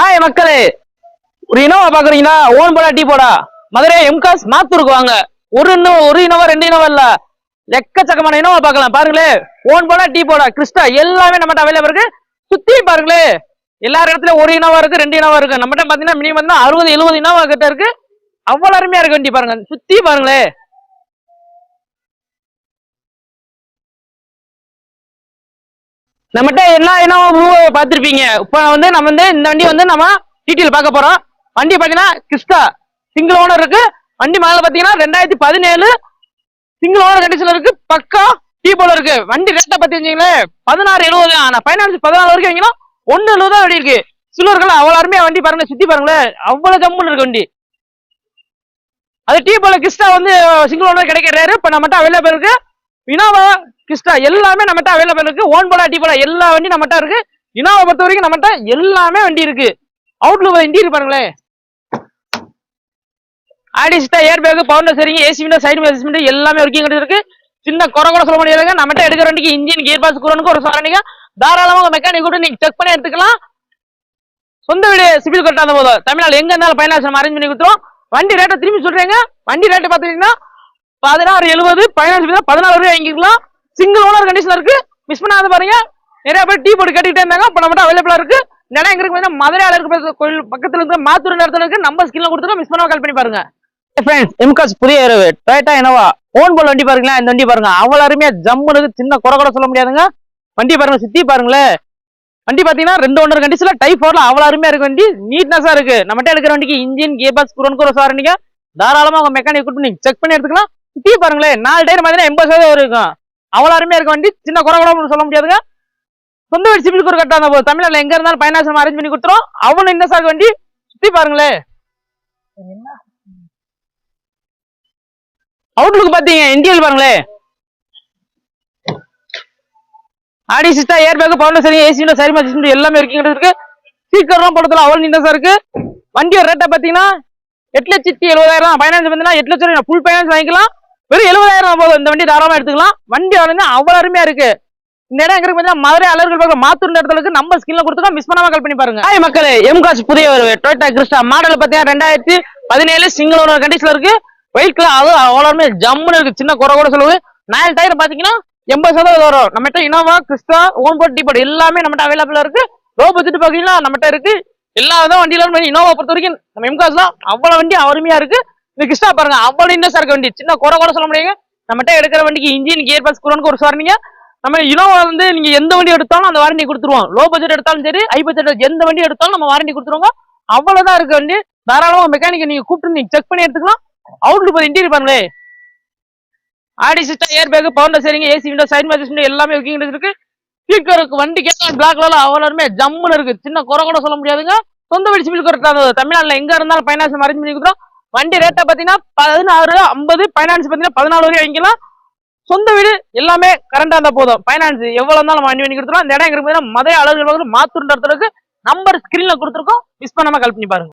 Hi மக்களே, ஒரு Innova பாக்குறீங்களா? ஓன் போடா டீ போடா மதுரை எம்காஸ் மாத்தூருக்கு வாங்க. ஒரு இனோவா ரெண்டு இனோவா இல்ல, எக்கச்சக்கமான இனோவா பார்க்கலாம். பாருங்களே, ஓன் போடா டீ போடா கிறிஸ்டா எல்லாமே நம்மகிட்ட அவைலபிள் இருக்கு. சுத்தி பாருங்களே, எல்லா இடத்துல ஒரு இனோவா இருக்கு, ரெண்டு இனோவா இருக்கு. நம்மகிட்ட பாத்தீங்கன்னா மினிமம் 60-70 இனோவா கிட்ட இருக்கு. அவ்வளவு அருமையா இருக்கு வண்டி. பாருங்க, சுத்தி பாருங்களே. நம்மகிட்ட எல்லா இனோவாவும் பார்த்திருப்பீங்க. இப்ப நம்ம இந்த வண்டி நம்ம டீட்டெயில் பார்க்க போறோம். வண்டி பாத்தீங்கன்னா கிறிஸ்டா சிங்கிள் ஓனர் இருக்கு. வண்டி மாடல் பாத்தீங்கன்னா 2017 சிங்கிள் ஓனர் கண்டிஷன்ல இருக்கு. பக்கா டீ போல இருக்கு. வண்டி ரேட்டா பாத்தீங்கன்னா 1670. ஆனா பைனான்ஸ் 14 வரைக்கும் வாங்கினா 170 தான் வண்டி இருக்கு. சிலர்கள் அவ்வளவு அருமையா வண்டி பாருங்க, சுத்தி பாருங்களேன், அவ்வளவு ஜம்முன்னு இருக்கு வண்டி. அது டீ போல கிறிஸ்டா சிங்கிள் ஓனர் கிடைக்கிறாரு. இப்ப நம்மகிட்ட அவைலபிள் இருக்கு. இனோவா கிறிஸ்டா எல்லாமே நம்மகிட்ட அவைலபிள் இருக்கு. ஓன் போலா டீ போலா எல்லா வண்டி நம்மகிட்ட இருக்கு. இனோவா பொறுத்த வரைக்கும் நம்மகிட்ட எல்லாமே வண்டி இருக்கு. அவுட்லுக் இன்டீரியர் பாருங்களேன். ஆடிஸ்டா ஏர் பேக் பவுண்டர் சரிங்க, ஏசி விண்டோ சைடு அட்ஜஸ்ட்மெண்ட் எல்லாமே ஒர்க்கிங் இருக்கு. சின்ன குறை கூட சொல்ல முடியாதுங்க. நம்மகிட்ட எடுக்கிற வண்டிக்கு இன்ஜின் கியர் பாக்ஸ் குரோனுக்கு ஒரு சாரணிங்க தாராளமாக மெக்கானிக் கூட நீங்க செக் பண்ணி எடுத்துக்கலாம். சொந்த வீடு சிவில் கட்டாத போதும் தமிழ்நாடு எங்க இருந்தாலும் பைனான்ஸ் அரேஞ்ச் பண்ணி கொடுத்துரும். வண்டி ரேட்டை திரும்பி சொல்றேங்க. வண்டி ரேட்டு பாத்தீங்கன்னா 1670, பைனான்ஸ் 14 ரூபாய் வாங்கிக்கலாம். சிங்கிள் ஓனர் கண்டிஷன் இருக்கு. மிஸ் பண்ணாத பாருங்க. நிறைய பேர் டீ போட்டு கேட்டுக்கிட்டே இருந்தாங்க. இப்ப நம்மகிட்ட அவைலபிளா இருக்கு. இடம் எங்க இருக்கு? மதுரையில இருக்க கோயில் பக்கத்துல இருக்க மாத்தூர் இடத்துல இருக்கு. நம்பர் ஸ்கிரீன்ல கொடுத்துருக்கோம். மிஸ் பண்ணாம கால் பண்ணி பாருங்க. ஃப்ரெண்ட்ஸ், எம்காஸ் புதிய டொயோட்டா இனோவா ஓன் போல் வண்டி பாருங்களேன். இந்த வண்டி பாருங்க, அவ்வளவு அருமையா ஜம்முனுக்கு, சின்ன குறை கூட சொல்ல முடியாதுங்க. வண்டி பாருங்க, சுத்தி பாருங்களேன். வண்டி பாத்தீங்கன்னா 2 ஓனர் கண்டிஷன்ல டைப் 4ல அவ்வளவு அருமையா இருக்கு. வண்டி நீட்னஸா இருக்கு. நம்மகிட்ட எடுக்கிற வண்டிக்கு இன்ஜின் கியர் பாக்ஸ் குரோனுக்கு ஒரு சாரணிங்க தாராளமா உங்க மெக்கானிக் கூட்டு நீங்க செக் பண்ணி எடுத்துக்கலாம். சுத்தி பாருங்களேன், 4 டயர் பாத்தீங்கன்னா 80% இருக்கும். அவ்வளவு அருமையா இருக்கு வண்டி. சின்ன குறை கூட சொல்ல முடியாதுங்க. சொந்த வீடு சிவில் ஒரு கட்டாத போது தமிழ்நாட்டில் எங்க இருந்தாலும் பைனான்ஸ் அரேஞ்ச் பண்ணி கொடுத்துரும். அவ்வளவு இன்னஸா இருக்கு வண்டி. சுத்தி பாருங்களேன். அவுட்லுக் பாத்தீங்க, இன்டீரியர் பாருங்களே. ஆடி சிஸ்டா ஏர் பேக் பவுண்டர் சரி, ஏசி விண்டோ சைடு அட்ஜஸ்ட்மெண்ட் எல்லாமே இருக்கு. ஸ்பீக்கர்லாம் போடுறதுல அவ்வளவு இன்னஸா இருக்கு. வண்டியோட ரேட்டா பாத்தீங்கன்னா 8,70,000. பைனான்ஸ் பாத்தீங்கன்னா 8 லட்சம் ஃபுல் பைனான்ஸ் வாங்கிக்கலாம். வெறும் 70,000 போதும். இந்த வண்டி தாராளமா எடுத்துக்கலாம். வண்டி அவ்வளவு அருமையா இருக்கு. இந்த இடம் எங்க இருக்கு? மதுரை அலர்கள் பக்கம் மாத்தூர் இடத்துல இருக்கு. நம்பர் ஸ்கிரீன்ல கொடுத்துருக்கோம். மிஸ் பண்ணாம கால் பண்ணி பாருங்க. ஹாய் மக்களே, எம்காஸ் புதிய டொயோட்டா கிறிஸ்டா மாடல் பாத்தீங்கன்னா 2017 சிங்கிள் ஓனர் கண்டிஷன்ல இருக்கு. வெயிட் கலர் அது அவ்வளவுமே ஜம்முன்னு இருக்கு. சின்ன குறை கூட சொல்லுவது. 4 டயர் பாத்தீங்கன்னா 80% வரும். நம்மகிட்ட இனோவா கிறிஸ்டா ஓன் போர்ட் டீ போர்ட் எல்லாமே நம்மகிட்ட அவைலபிளா இருக்கு. லோ பட்ஜெட் பாத்தீங்கன்னா நம்மகிட்ட இருக்கு. எல்லா வண்டியில இனோவா பொறுத்த வரைக்கும் நம்ம எம்காஸ்ல அவ்வளவு வண்டி அருமையா இருக்கு. இந்த கிறிஸ்டா பாருங்க, அவ்வளவு இன்னஸா இருக்க வண்டி. சின்ன குறை கூட சொல்ல முடியுங்க. நம்மகிட்ட எடுக்கிற வண்டிக்கு இன்ஜின் கியர் பாக்ஸ் குரோனுக்கு ஒரு சாரணிங்க. நம்ம இனோவா நீங்க எந்த வண்டி எடுத்தாலும் அந்த வாரண்டி கொடுத்துருவோம். லோ பட்ஜெட் எடுத்தாலும் சரி, ஹை பட்ஜெட் எந்த வண்டி எடுத்தாலும் நம்ம வாரண்டி கொடுத்துருவோங்க. அவ்வளவுதான் இருக்கு வண்டி. தாராளமா மெக்கானிக் நீங்க கூப்பிட்டு நீங்க செக் பண்ணி எடுத்துக்கலாம். அவுட்லுக் இன்டீரியர் பாருங்களே. ஆடி சிஸ்டம் ஏர் பேக் பவுண்டர் சரிங்க, ஏசி விண்டோ சைடு அட்ஜஸ்ட்மெண்ட் எல்லாமே இருக்கு. ஸ்பீக்கருக்கு வண்டி கேட்கலாம் பிளாக் கலர்ல அவ்வளவுமே ஜம்முன்னு இருக்கு. சின்ன குறை கூட சொல்ல முடியாதுங்க. சொந்த வீடு சிவில் கட்டாத தமிழ்நாட்டுல எங்க இருந்தாலும் பைனான்ஸ் அரேஞ்ச் பண்ணி கொடுத்துரும். வண்டி ரேட்டை பாத்தீங்கன்னா 1650, பைனான்ஸ் பாத்தீங்கன்னா 14 வரைக்கும் வாங்கிக்கலாம். சொந்த வீடு எல்லாமே கரண்டா இருந்தா போதும். பைனான்ஸ் எவ்வளவு இருந்தாலும் நம்ம வண்டி கொடுத்துருவோம். இந்த இடம் எங்க இருக்கு? மதுரை அலர்கள் மாத்தூர் இடத்துல இருக்கு. நம்பர் ஸ்கிரீன்ல கொடுத்துருக்கோம். மிஸ் பண்ணாம கால் பண்ணி பாருங்க.